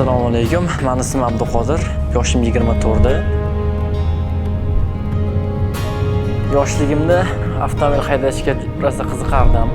Assalomu alaykum. Men ismim Abduqodir. Yoshim 24. Yoshligimda avtomobil haydashga rosa qiziqardim.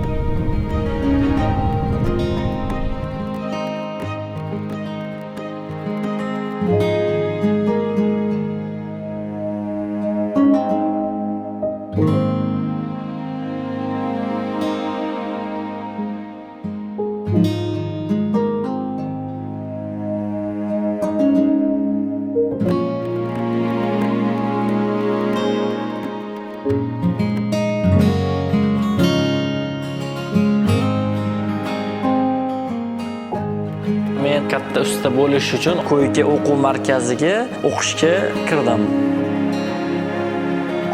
Men katta usta bo'lish uchun Ko'yka o'quv markaziga o'qishga kirdim.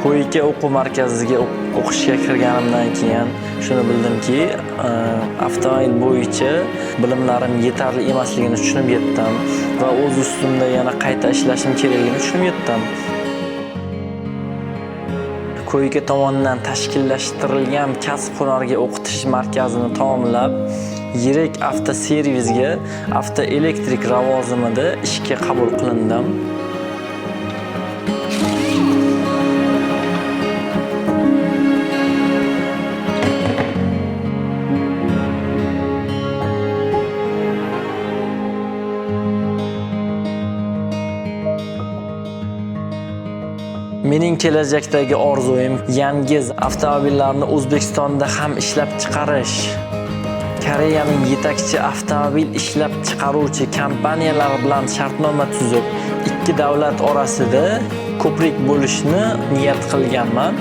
Ko'yka o'quv markaziga o'qishga kirganimdan keyin shuni bildimki, avtomobil bo'yicha bilimlarim yetarli emasligini tushunib yetdim va o'z ustimda yana qayta ishlashim kerakligini tushunib yetdim. Ko'yka tomonidan tashkillashtirilgan kasb-hunarga o'qitish markazini tamomlab, yirik avtoservisga avtoelektrik lavozimida ishga qabul qilindim. Mening kelajakdagi orzuim yangi avtomobillarni O'zbekistonda ham ishlab chiqarish. Koreyaning yetakchi avtomobil ishlab chiqaruvchi kompaniyalari bilan shartnoma tuzib, ikki davlat orasida ko'prik bo'lishni niyat qilganman.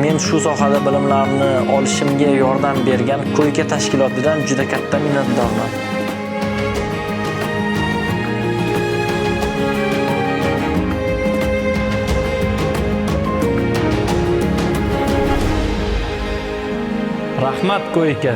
Men shu sohada bilimlarni olishimga yordam bergan Ko'yka tashkilotidan juda katta minnatdorman. Rahmat Ko'yka.